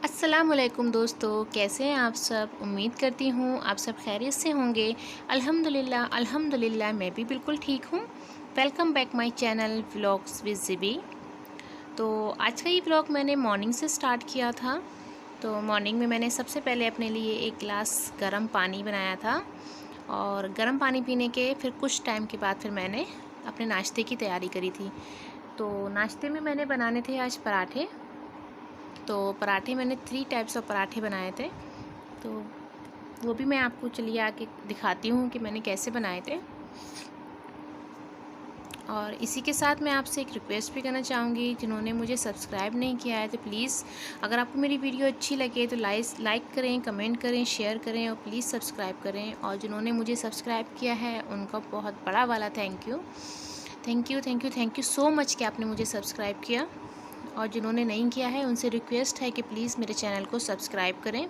अस्सलामुअलैकुम दोस्तों, कैसे हैं आप सब। उम्मीद करती हूँ आप सब खैरियत से होंगे। अल्हम्दुलिल्लाह मैं भी बिल्कुल ठीक हूँ। Welcome back my channel vlogs with Zibi. तो आज का ये व्लॉग मैंने मॉर्निंग से स्टार्ट किया था। तो मॉर्निंग में मैंने सबसे पहले अपने लिए एक गिलास गर्म पानी बनाया था और गर्म पानी पीने के फिर कुछ टाइम के बाद फिर मैंने अपने नाश्ते की तैयारी करी थी। तो नाश्ते में मैंने बनाने थे आज पराठे। तो पराठे मैंने 3 टाइप्स ऑफ पराठे बनाए थे। तो वो भी मैं आपको चलिए आके दिखाती हूँ कि मैंने कैसे बनाए थे। और इसी के साथ मैं आपसे एक रिक्वेस्ट भी करना चाहूँगी, जिन्होंने मुझे सब्सक्राइब नहीं किया है तो प्लीज़ अगर आपको मेरी वीडियो अच्छी लगे तो लाइक करें, कमेंट करें, शेयर करें और प्लीज़ सब्सक्राइब करें। और जिन्होंने मुझे सब्सक्राइब किया है उनका बहुत बड़ा वाला thank you. Thank you thank you thank you so much कि आपने मुझे सब्सक्राइब किया। और जिन्होंने नहीं किया है उनसे रिक्वेस्ट है कि प्लीज़ मेरे चैनल को सब्सक्राइब करें।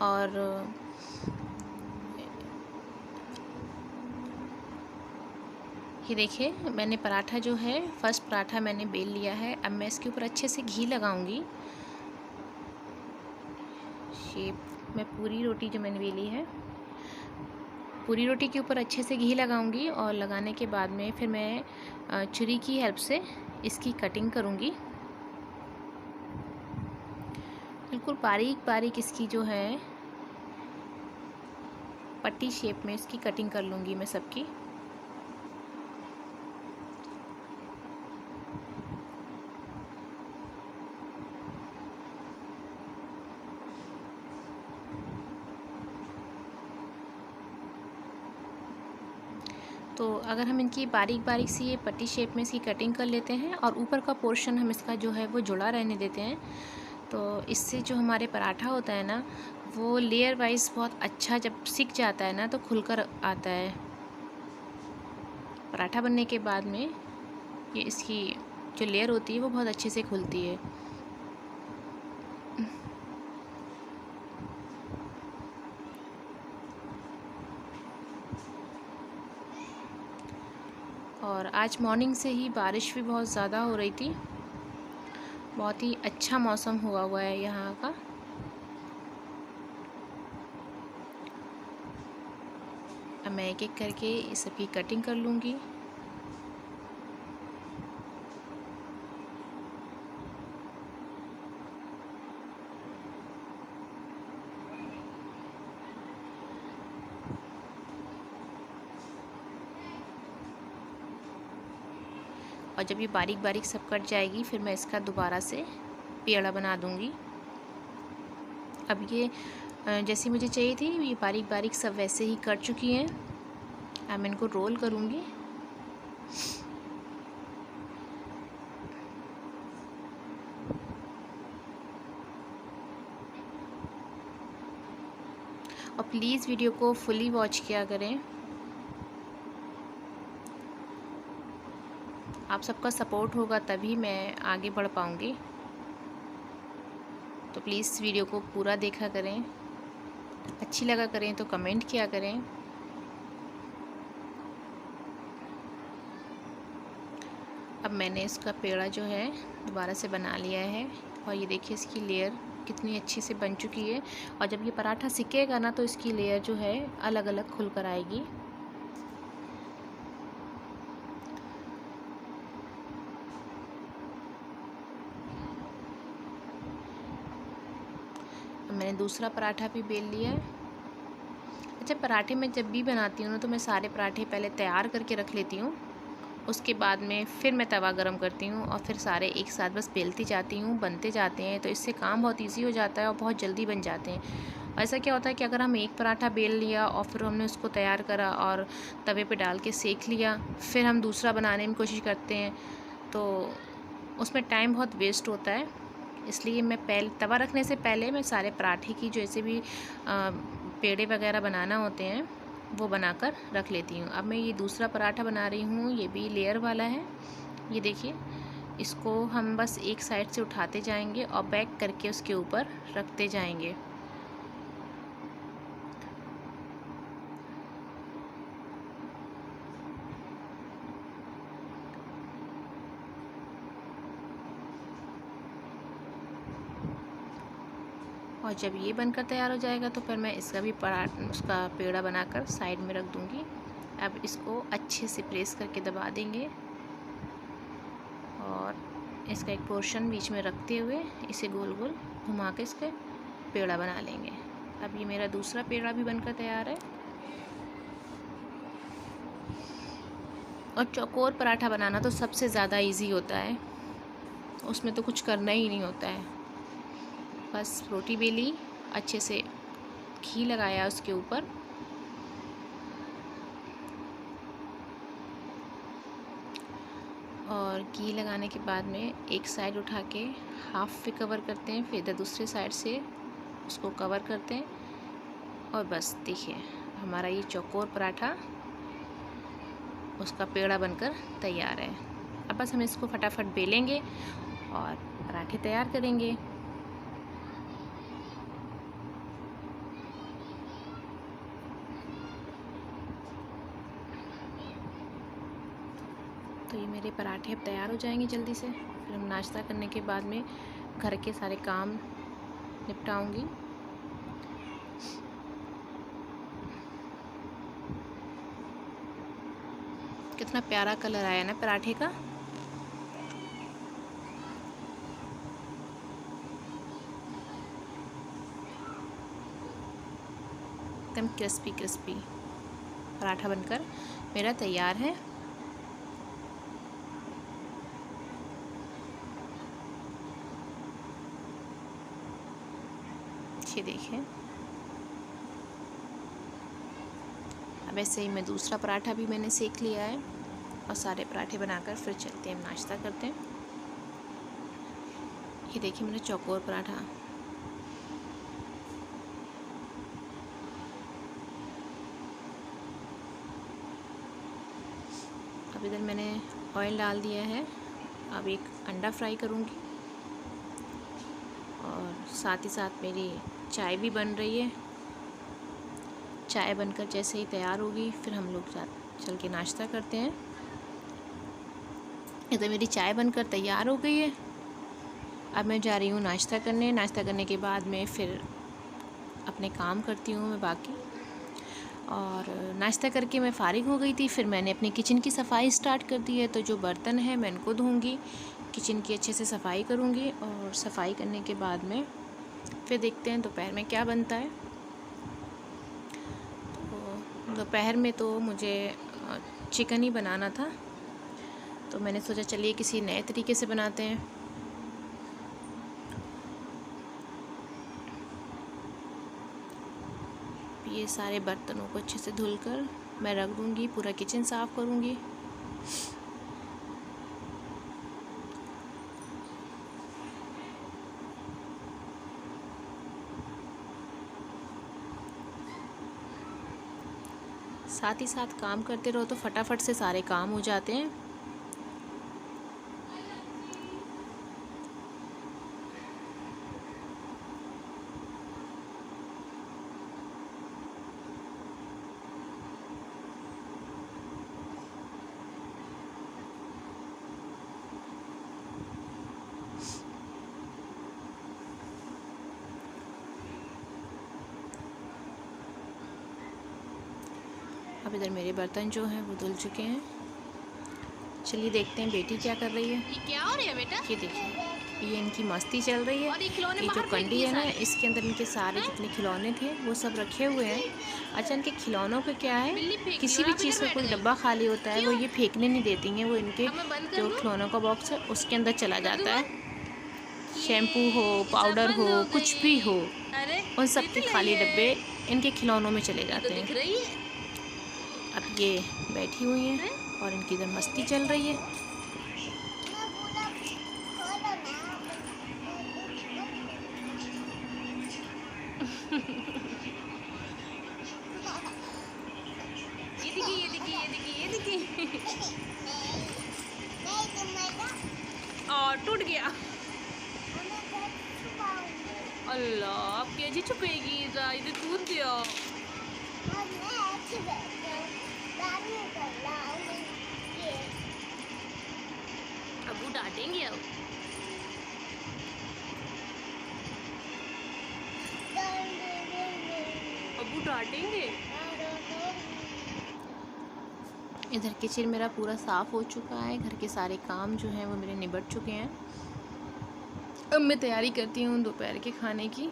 और ये देखिए मैंने पराठा जो है फर्स्ट पराठा मैंने बेल लिया है। अब मैं इसके ऊपर अच्छे से घी लगाऊंगी। शेप में पूरी रोटी जो मैंने बेली है, पूरी रोटी के ऊपर अच्छे से घी लगाऊंगी और लगाने के बाद में फिर मैं छुरी की हेल्प से इसकी कटिंग करूंगी। बिल्कुल बारीक बारीक इसकी जो है पट्टी शेप में इसकी कटिंग कर लूँगी मैं सबकी। तो अगर हम इनकी बारीक बारीक सी ये पट्टी शेप में इसकी कटिंग कर लेते हैं और ऊपर का पोर्शन हम इसका जो है वो जुड़ा रहने देते हैं, तो इससे जो हमारे पराठा होता है ना वो लेयर वाइज बहुत अच्छा जब सिक जाता है ना तो खुलकर आता है। पराठा बनने के बाद में ये इसकी जो लेयर होती है वो बहुत अच्छे से खुलती है। और आज मॉर्निंग से ही बारिश भी बहुत ज़्यादा हो रही थी। बहुत ही अच्छा मौसम हुआ है यहाँ का। अब मैं एक एक करके इस सबकी कटिंग कर लूँगी। और जब ये बारीक बारीक सब कट जाएगी फिर मैं इसका दोबारा से पेड़ा बना दूँगी। अब ये जैसी मुझे चाहिए थी ये बारीक बारीक सब वैसे ही कट चुकी हैं। अब मैं इनको रोल करूँगी। और प्लीज़ वीडियो को फुली वॉच किया करें। आप सबका सपोर्ट होगा तभी मैं आगे बढ़ पाऊँगी। तो प्लीज़ वीडियो को पूरा देखा करें। अच्छी लगा करें तो कमेंट किया करें। अब मैंने इसका पेड़ा जो है दोबारा से बना लिया है और ये देखिए इसकी लेयर कितनी अच्छी से बन चुकी है। और जब ये पराठा सिकेगा ना तो इसकी लेयर जो है अलग अलग खुल कर आएगी। अब मैंने दूसरा पराठा भी बेल लिया है। अच्छा, पराठे मैं जब भी बनाती हूँ ना तो मैं सारे पराठे पहले तैयार करके रख लेती हूँ। उसके बाद में फिर मैं तवा गरम करती हूँ और फिर सारे एक साथ बस बेलती जाती हूँ, बनते जाते हैं। तो इससे काम बहुत इजी हो जाता है और बहुत जल्दी बन जाते हैं। और ऐसा क्या होता है कि अगर हम एक पराठा बेल लिया और फिर हमने उसको तैयार करा और तवे पे डाल के सेक लिया, फिर हम दूसरा बनाने की कोशिश करते हैं तो उसमें टाइम बहुत वेस्ट होता है। इसलिए मैं पहले तवा रखने से पहले मैं सारे पराठे की जैसे भी पेड़े वगैरह बनाना होते हैं वो बनाकर रख लेती हूँ। अब मैं ये दूसरा पराठा बना रही हूँ, ये भी लेयर वाला है। ये देखिए इसको हम बस एक साइड से उठाते जाएंगे और बैक करके उसके ऊपर रखते जाएंगे। और जब ये बनकर तैयार हो जाएगा तो फिर मैं इसका भी उसका पेड़ा बनाकर साइड में रख दूँगी। अब इसको अच्छे से प्रेस करके दबा देंगे और इसका एक पोर्शन बीच में रखते हुए इसे गोल गोल घुमा के इसके पेड़ा बना लेंगे। अब ये मेरा दूसरा पेड़ा भी बनकर तैयार है। और चौकोर पराठा बनाना तो सबसे ज़्यादा इजी होता है, उसमें तो कुछ करना ही नहीं होता है। बस रोटी बेली, अच्छे से घी लगाया उसके ऊपर और घी लगाने के बाद में एक साइड उठा के हाफ पे कवर करते हैं, फिर इधर दूसरे साइड से उसको कवर करते हैं और बस देखिए हमारा ये चौकोर पराठा उसका पेड़ा बनकर तैयार है। अब बस हम इसको फटाफट बेलेंगे और पराठे तैयार करेंगे। तो ये मेरे पराठे अब तैयार हो जाएंगे जल्दी से। फिर हम नाश्ता करने के बाद में घर के सारे काम निपटाऊंगी। कितना प्यारा कलर आया ना पराठे का। एकदम क्रिस्पी क्रिस्पी पराठा बनकर मेरा तैयार है। ये देखिए। अब ऐसे ही मैं दूसरा पराठा भी मैंने सेक लिया है और सारे पराठे बनाकर फिर चलते हैं नाश्ता करते हैं। ये देखिए मेरा चौकोर पराठा। अब इधर मैंने ऑयल डाल दिया है। अब एक अंडा फ्राई करूँगी और साथ ही साथ मेरी चाय भी बन रही है। चाय बनकर जैसे ही तैयार होगी फिर हम लोग चल के नाश्ता करते हैं। इधर मेरी चाय बनकर तैयार हो गई है। अब मैं जा रही हूँ नाश्ता करने। नाश्ता करने के बाद में फिर अपने काम करती हूँ मैं बाकी। और नाश्ता करके मैं फ़ारिग हो गई थी। फिर मैंने अपनी किचन की सफाई स्टार्ट कर दी है। तो जो बर्तन है मैं इनको धोऊँगी, किचन की अच्छे से सफाई करूँगी और सफाई करने के बाद में फिर देखते हैं दोपहर में क्या बनता है। तो दोपहर में तो मुझे चिकन ही बनाना था, तो मैंने सोचा चलिए किसी नए तरीके से बनाते हैं। ये सारे बर्तनों को अच्छे से धुलकर मैं रख दूँगी, पूरा किचन साफ़ करूँगी। साथ ही साथ काम करते रहो तो फटाफट से सारे काम हो जाते हैं। अब इधर मेरे बर्तन जो हैं वो धुल चुके हैं। चलिए देखते हैं बेटी क्या कर रही है। ये क्या हो रहा है बेटा? ये देखिए, ये इनकी मस्ती चल रही है। ये जो कंडी है ना, इसके अंदर इनके सारे जितने खिलौने थे वो सब रखे हुए हैं। अच्छा, इनके खिलौनों पे क्या है, किसी भी चीज़ का कोई डब्बा खाली होता है वो ये फेंकने नहीं देती हैं। वो इनके जो खिलौनों का बॉक्स है उसके अंदर चला जाता है। शैम्पू हो, पाउडर हो, कुछ भी हो, उन सब के खाली डब्बे इनके खिलौनों में चले जाते हैं। अब ये बैठी हुई हैं और इनकी इधर मस्ती चल रही है। ये देखिए, ये देखिए, ये देखिए, ये देखिए। और टूट गया। अल्लाह, आप कैसे छुपेगी? इधर कूद दिया। अबू डांटेंगे अब। डांटेंगे। इधर किचन मेरा पूरा साफ़ हो चुका है, घर के सारे काम जो हैं वो मेरे निबट चुके हैं। अब मैं तैयारी करती हूँ दोपहर के खाने की।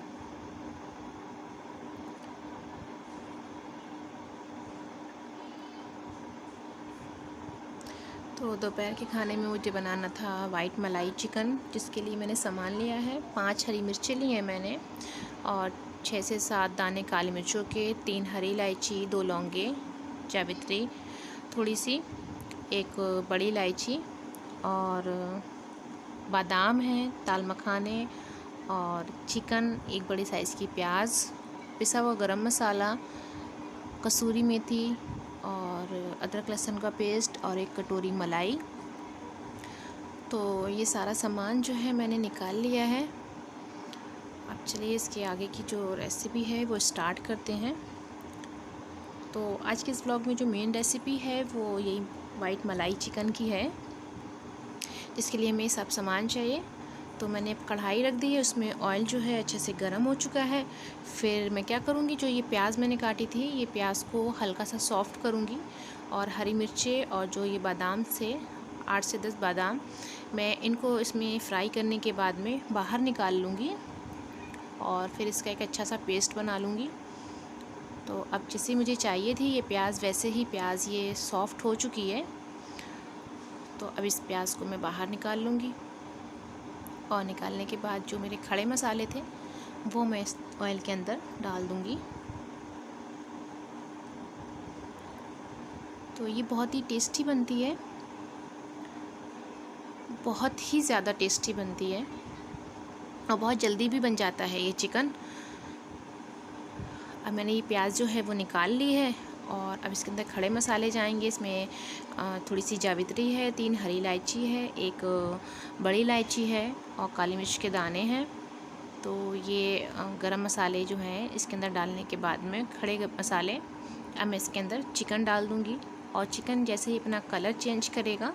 तो दोपहर के खाने में मुझे बनाना था वाइट मलाई चिकन, जिसके लिए मैंने सामान लिया है। 5 हरी मिर्चें ली हैं मैंने, और 6 से 7 दाने काली मिर्चों के, 3 हरी इलायची, 2 लौंगे, जावित्री थोड़ी सी, एक बड़ी इलायची, और बादाम हैं, दाल मखाने, और चिकन, एक बड़ी साइज़ की प्याज, पिसा हुआ गरम मसाला, कसूरी मेथी, और अदरक लहसुन का पेस्ट, और एक कटोरी मलाई। तो ये सारा सामान जो है मैंने निकाल लिया है। अब चलिए इसके आगे की जो रेसिपी है वो स्टार्ट करते हैं। तो आज के इस व्लॉग में जो मेन रेसिपी है वो यही वाइट मलाई चिकन की है, जिसके लिए हमें सब सामान चाहिए। तो मैंने कढ़ाई रख दी है, उसमें ऑयल जो है अच्छे से गर्म हो चुका है। फिर मैं क्या करूँगी, जो ये प्याज मैंने काटी थी, ये प्याज को हल्का सा सॉफ्ट करूँगी, और हरी मिर्चें और जो ये बादाम से 8 से 10 बादाम, मैं इनको इसमें फ्राई करने के बाद में बाहर निकाल लूँगी, और फिर इसका एक अच्छा सा पेस्ट बना लूँगी। तो अब जैसे मुझे चाहिए थी ये प्याज, वैसे ही प्याज ये सॉफ्ट हो चुकी है। तो अब इस प्याज को मैं बाहर निकाल लूँगी, और निकालने के बाद जो मेरे खड़े मसाले थे वो मैं इस ऑयल के अंदर डाल दूँगी। तो ये बहुत ही टेस्टी बनती है, बहुत ही ज़्यादा टेस्टी बनती है, और बहुत जल्दी भी बन जाता है ये चिकन। अब मैंने ये प्याज जो है वो निकाल ली है, और अब इसके अंदर खड़े मसाले जाएंगे। इसमें थोड़ी सी जावित्री है, 3 हरी इलायची है, एक बड़ी इलायची है, और काली मिर्च के दाने हैं। तो ये गरम मसाले जो हैं इसके अंदर डालने के बाद में खड़े मसाले, अब मैं इसके अंदर चिकन डाल दूँगी, और चिकन जैसे ही अपना कलर चेंज करेगा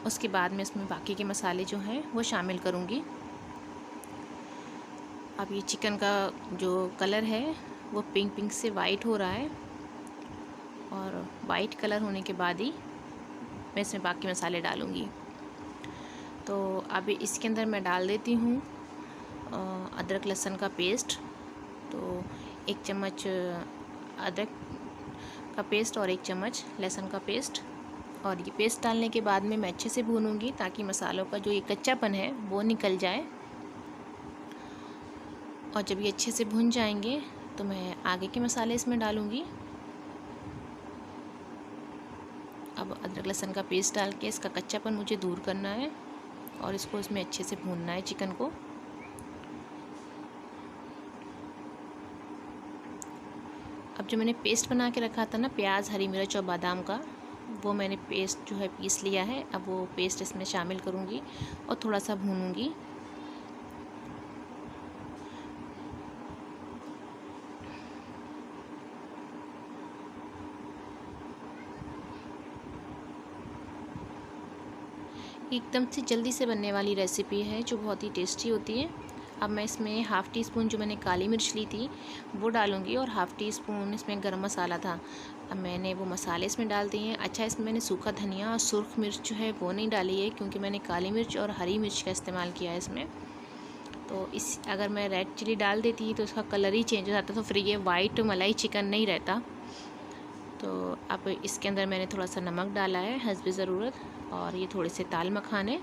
उसके बाद में इसमें बाकी के मसाले जो हैं वो शामिल करूँगी। अब ये चिकन का जो कलर है वो पिंक से वाइट हो रहा है, और वाइट कलर होने के बाद ही मैं इसमें बाकी मसाले डालूँगी। तो अब इसके अंदर मैं डाल देती हूँ अदरक लहसुन का पेस्ट। तो 1 चम्मच अदरक का पेस्ट और 1 चम्मच लहसुन का पेस्ट, और ये पेस्ट डालने के बाद में मैं अच्छे से भूनूंगी ताकि मसालों का जो ये कच्चापन है वो निकल जाए। और जब ये अच्छे से भुन जाएंगे तो मैं आगे के मसाले इसमें डालूंगी। अब अदरक लहसुन का पेस्ट डाल के इसका कच्चापन मुझे दूर करना है, और इसको इसमें अच्छे से भूनना है चिकन को। अब जो मैंने पेस्ट बना के रखा था ना, प्याज, हरी मिर्च और बादाम का, वो मैंने पेस्ट जो है पीस लिया है। अब वो पेस्ट इसमें शामिल करूँगी और थोड़ा सा भूनूंगी। एकदम से जल्दी से बनने वाली रेसिपी है जो बहुत ही टेस्टी होती है। अब मैं इसमें हाफ़ टी स्पून जो मैंने काली मिर्च ली थी वो डालूंगी, और हाफ़ टी स्पून इसमें गरम मसाला था। अब मैंने वो मसाले इसमें डाल दिए हैं। अच्छा, इसमें मैंने सूखा धनिया और सुर्ख मिर्च जो है वो नहीं डाली है, क्योंकि मैंने काली मिर्च और हरी मिर्च का इस्तेमाल किया है इसमें। तो अगर मैं रेड चिली डाल देती तो इसका कलर ही चेंज हो जाता, तो फिर ये वाइट मलाई चिकन नहीं रहता। तो अब इसके अंदर मैंने थोड़ा सा नमक डाला है हस्बे ज़रूरत, और ये थोड़े से दाल मखाने।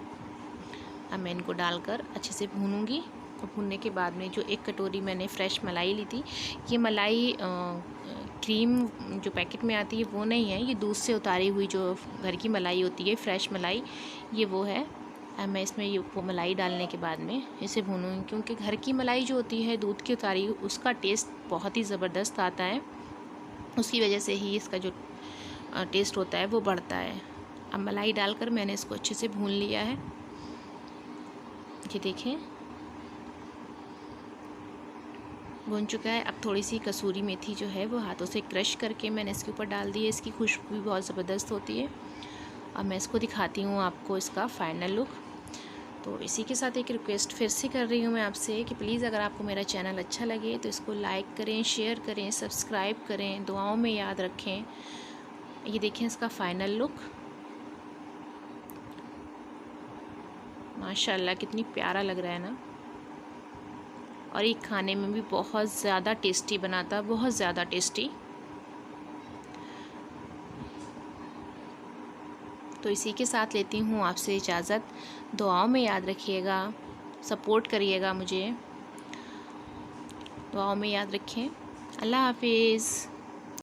अब मैं इनको डालकर अच्छे से भूनूंगी, और भूनने के बाद में जो 1 कटोरी मैंने फ़्रेश मलाई ली थी, ये मलाई क्रीम जो पैकेट में आती है वो नहीं है, ये दूध से उतारी हुई जो घर की मलाई होती है, फ्रेश मलाई, ये वो है। अब मैं इसमें ये वो मलाई डालने के बाद में इसे भूनूंगी, क्योंकि घर की मलाई जो होती है दूध की उतारी, उसका टेस्ट बहुत ही ज़बरदस्त आता है। उसकी वजह से ही इसका जो टेस्ट होता है वो बढ़ता है। अब मलाई डालकर मैंने इसको अच्छे से भून लिया है। ये देखें, भून चुका है। अब थोड़ी सी कसूरी मेथी जो है वो हाथों से क्रश करके मैंने इसके ऊपर डाल दी है। इसकी खुशबू भी बहुत ज़बरदस्त होती है। अब मैं इसको दिखाती हूँ आपको इसका फाइनल लुक। तो इसी के साथ एक रिक्वेस्ट फिर से कर रही हूँ मैं आपसे कि प्लीज़ अगर आपको मेरा चैनल अच्छा लगे तो इसको लाइक करें, शेयर करें, सब्सक्राइब करें, दुआओं में याद रखें। ये देखें इसका फाइनल लुक, माशाल्लाह कितनी प्यारा लग रहा है ना। और ये खाने में भी बहुत ज़्यादा टेस्टी बना था, बहुत ज़्यादा टेस्टी। तो इसी के साथ लेती हूँ आपसे इजाज़त। दुआओं में याद रखिएगा, सपोर्ट करिएगा मुझे, दुआओं में याद रखें। अल्लाह हाफिज़।